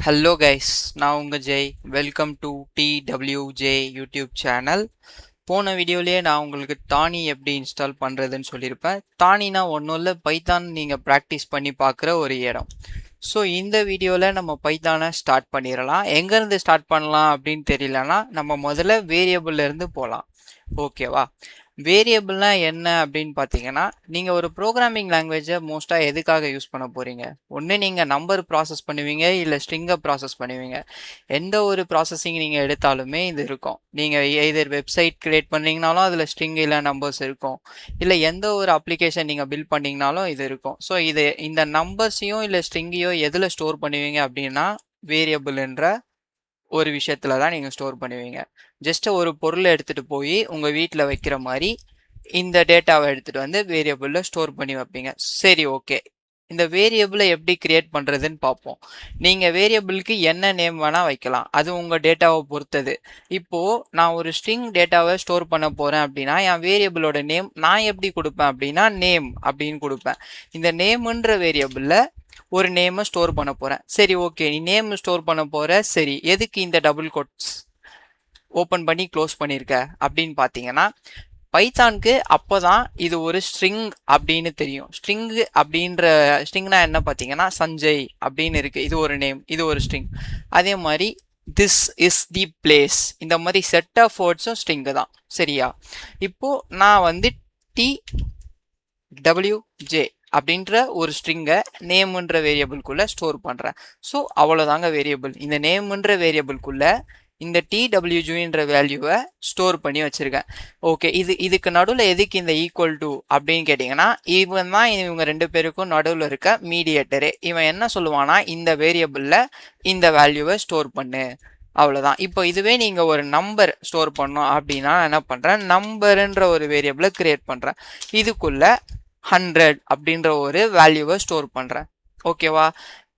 Hello guys, நான் உங்கள் Jai. Welcome to TWJ YouTube channel. போன வீடியோலேயே நான் உங்களுக்கு தானி எப்படி இன்ஸ்டால் பண்ணுறதுன்னு சொல்லியிருப்பேன். தானினா ஒன்றும் இல்லை, பைத்தான் நீங்கள் ப்ராக்டிஸ் பண்ணி பார்க்குற ஒரு இடம். ஸோ இந்த வீடியோவில் நம்ம பைத்தானை ஸ்டார்ட் பண்ணிடலாம். எங்கேருந்து ஸ்டார்ட் பண்ணலாம் அப்படின்னு தெரியலனா நம்ம முதல்ல வேரியபிள்லேருந்து போகலாம். ஓகேவா? வேரியபிள்னா என்ன அப்படின்னு பார்த்தீங்கன்னா, நீங்கள் ஒரு ப்ரோக்ராமிங் லாங்குவேஜை மோஸ்ட்டாக எதுக்காக யூஸ் பண்ண போகிறீங்க? ஒன்று நீங்கள் நம்பர் ப்ராசஸ் பண்ணுவீங்க, இல்லை ஸ்ட்ரிங்கை ப்ராசஸ் பண்ணுவீங்க. எந்த ஒரு ப்ராசஸிங் நீங்கள் எடுத்தாலுமே இது இருக்கும். நீங்கள் எதர் வெப்சைட் கிரியேட் பண்ணீங்கனாலும் அதில் ஸ்ட்ரிங் இல்லை நம்பர்ஸ் இருக்கும். இல்லை எந்த ஒரு அப்ளிகேஷன் நீங்கள் பில்ட் பண்ணிங்கனாலும் இது இருக்கும். ஸோ இந்த நம்பர்ஸையும் இல்லை ஸ்ட்ரிங்கையோ எதில் ஸ்டோர் பண்ணுவீங்க அப்படின்னா, வேரியபிள்ன்ற ஒரு விஷயத்துல தான் நீங்கள் ஸ்டோர் பண்ணுவீங்க. ஜஸ்ட் ஒரு பொருளை எடுத்துகிட்டு போய் உங்கள் வீட்டில் வைக்கிற மாதிரி இந்த டேட்டாவை எடுத்துகிட்டு வந்து வேரியபிளில் ஸ்டோர் பண்ணி வைப்பீங்க. சரி, ஓகே. இந்த வேரியபிளை எப்படி கிரியேட் பண்ணுறதுன்னு பார்ப்போம். நீங்கள் வேரியபிளுக்கு என்ன நேம் வேணால் வைக்கலாம், அது உங்கள் டேட்டாவை பொறுத்தது. இப்போது நான் ஒரு ஸ்ட்ரிங் டேட்டாவை ஸ்டோர் பண்ண போகிறேன் அப்படின்னா என் வேரியபிளோட நேம் நான் எப்படி கொடுப்பேன் அப்படின்னா நேம் அப்படின்னு கொடுப்பேன். இந்த நேம்ன்ற வேரியபிளில் ஒரு நேமை ஸ்டோர் பண்ண போகிறேன். சரி, ஓகே, நீ நேம் ஸ்டோர் பண்ண போகிற. சரி, எதுக்கு இந்த டபுள் கோட்ஸ் ஓப்பன் பண்ணி க்ளோஸ் பண்ணியிருக்க அப்படின்னு பார்த்தீங்கன்னா, பைத்தானுக்கு அப்போ தான் இது ஒரு ஸ்ட்ரிங் அப்படின்னு தெரியும். ஸ்ட்ரிங்னா என்ன பார்த்தீங்கன்னா, சஞ்சய் அப்படின்னு இருக்குது. இது ஒரு நேம், இது ஒரு ஸ்ட்ரிங். அதே மாதிரி திஸ் இஸ் தி பிளேஸ், இந்த மாதிரி செட் ஆஃப் வேர்ட்ஸும் ஸ்ட்ரிங்கு தான். சரியா? இப்போது நான் வந்து TWJ அப்படின்ற ஒரு ஸ்ட்ரிங்கை நேம்ன்ற வேரியபிள்குள்ளே ஸ்டோர் பண்ணுறேன். ஸோ அவ்வளோதாங்க வேரியபிள். இந்த நேம்ன்ற வேரியபிள்குள்ளே இந்த TWJன்ற வேல்யூவை ஸ்டோர் பண்ணி வச்சுருக்கேன். ஓகே, இதுக்கு நடுவில் எதுக்கு இந்த ஈக்குவல் டு அப்படின்னு கேட்டிங்கன்னா, இவன் தான் இவங்க ரெண்டு பேருக்கும் நடுவில் இருக்க மீடியேட்டரு. இவன் என்ன சொல்லுவானா, இந்த வேரியபிளில் இந்த வேல்யூவை ஸ்டோர் பண்ணு, அவ்வளோதான். இப்போ இதுவே நீங்கள் ஒரு நம்பர் ஸ்டோர் பண்ணோம் அப்படின்னா என்ன பண்ணுறேன், நம்பருன்ற ஒரு வேரியபிளை கிரியேட் பண்ணுறேன். இதுக்குள்ளே 100 அப்படின்ற ஒரு வேல்யூவை ஸ்டோர் பண்ணுறேன். ஓகேவா?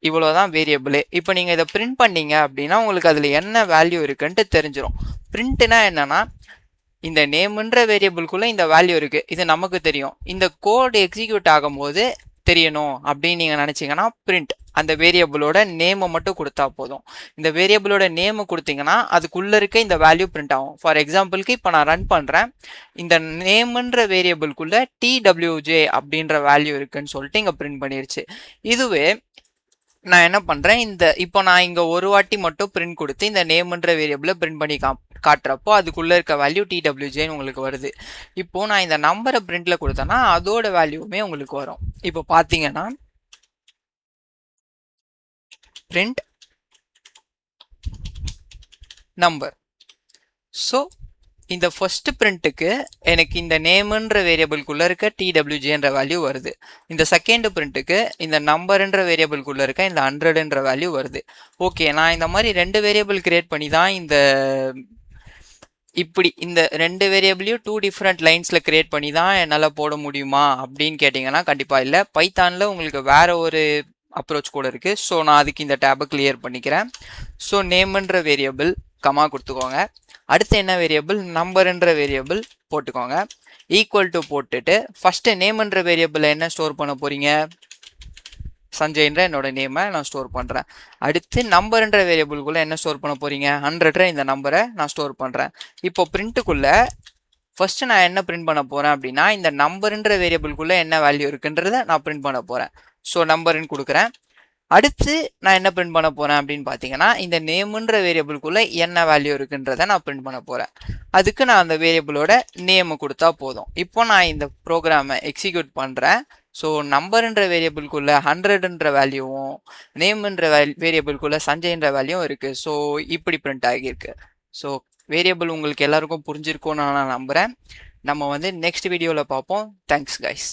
இவ்வளோதான் வேரியபிளே. இப்போ நீங்கள் இதை பிரிண்ட் பண்ணீங்க அப்படின்னா உங்களுக்கு அதில் என்ன வேல்யூ இருக்குன்ட்டு தெரிஞ்சிடும். பிரிண்ட்னா என்னன்னா, இந்த நேம்ன்ற வேரியபிள்குள்ளே இந்த வேல்யூ இருக்குது, இது நமக்கு தெரியும். இந்த கோடு எக்ஸிக்யூட் ஆகும்போது தெரியணும் அப்படின்னு நீங்கள் நினச்சிங்கன்னா பிரிண்ட் அந்த வேரியபிளோட நேமை மட்டும் கொடுத்தா போதும். இந்த வேரியபிளோட நேமை கொடுத்தீங்கன்னா அதுக்குள்ளே இருக்க இந்த வேல்யூ பிரிண்ட் ஆகும். ஃபார் எக்ஸாம்பிளுக்கு இப்போ நான் ரன் பண்ணுறேன். இந்த நேம்ன்ற வேரியபிள்குள்ளே TWJ அப்படின்ற வேல்யூ இருக்குன்னு சொல்லிட்டு இங்கே பிரிண்ட் பண்ணிருச்சு. இதுவே நான் என்ன பண்ணுறேன், இப்போ நான் இங்கே ஒரு வாட்டி மட்டும் பிரிண்ட் கொடுத்து இந்த நேம்ன்ற வேரியபிளை பிரிண்ட் பண்ணி காட்டுறப்போ அதுக்குள்ளே இருக்க வேல்யூ TWJன்னு உங்களுக்கு வருது. இப்போது நான் இந்த நம்பரை பிரிண்டில் கொடுத்தேன்னா அதோட வேல்யூவுமே உங்களுக்கு வரும். இப்போ பார்த்தீங்கன்னா பிரிண்ட் நம்பர். ஸோ இந்த ஃபர்ஸ்ட் பிரிண்ட்டுக்கு எனக்கு இந்த நேம்ன்ற வேரியபிள்குள்ளே இருக்க TWJன்ற வேல்யூ வருது. இந்த செகண்ட் பிரிண்ட்டுக்கு இந்த நம்பர்ன்ற வேரியபிள்குள்ளே இருக்க இந்த 100ன்ற வேல்யூ வருது. ஓகே, நான் இந்த மாதிரி ரெண்டு வேரியபிள் கிரியேட் பண்ணி தான் இந்த ரெண்டு வேரியபிளையும் 2 டிஃப்ரெண்ட் லைன்ஸில் கிரியேட் பண்ணி தான் என்னால் போட முடியுமா அப்படின்னு கேட்டிங்கன்னா கண்டிப்பாக இல்லை. பைத்தானில் உங்களுக்கு வேறு ஒரு அப்ரோச் கூட இருக்குது. ஸோ நான் அதுக்கு இந்த டேபை கிளியர் பண்ணிக்கிறேன். ஸோ நேம்ன்ற வேரியபிள் கமா கொடுத்துக்கோங்க. அடுத்து என்ன வேரியபிள், நம்பர்ன்ற வேரியபிள் போட்டுக்கோங்க. ஈக்குவல் டு போட்டுட்டு ஃபஸ்ட்டு நேம்ன்ற வேரியபிளை என்ன ஸ்டோர் பண்ண போகிறீங்க, சஞ்சய்ன்ற என்னோட நேமை நான் ஸ்டோர் பண்ணுறேன். அடுத்து நம்பர்ன்ற வேரியபிள்குள்ளே என்ன ஸ்டோர் பண்ண போகிறீங்க, 100ன்ற இந்த நம்பரை நான் ஸ்டோர் பண்ணுறேன். இப்போ பிரிண்ட்டுக்குள்ளே ஃபஸ்ட்டு நான் என்ன பிரிண்ட் பண்ண போகிறேன் அப்படின்னா, இந்த நம்பர்ன்ற வேரியபிள்குள்ளே என்ன வேல்யூ இருக்குன்றதை நான் பிரிண்ட் பண்ண போகிறேன். ஸோ நம்பர்ன்னு கொடுக்குறேன். அடுத்து நான் என்ன பிரிண்ட் பண்ண போகிறேன் அப்படின்னு பார்த்தீங்கன்னா, இந்த நேம்ன்ற வேரியபிள்குள்ளே என்ன வேல்யூ இருக்குன்றதை நான் பிரிண்ட் பண்ண போகிறேன். அதுக்கு நான் அந்த வேரியபிளோட நேமை கொடுத்தா போதும். இப்போ நான் இந்த ப்ரோக்ராமை எக்ஸிக்யூட் பண்ணுறேன். ஸோ நம்பர்ன்ற வேரியபிள்குள்ளே 100ன்ற வேல்யூவும் நேம்ன்ற வேரியபிள்குள்ளே சஞ்சய்ன்ற வேல்யூவும் இருக்குது. ஸோ இப்படி பிரிண்ட் ஆகியிருக்கு. ஸோ வேரியபிள் உங்களுக்கு எல்லாருக்கும் புரிஞ்சிருக்கும்னு நான் நம்புகிறேன். நம்ம நெக்ஸ்ட் வீடியோவில் பார்ப்போம். Thanks guys.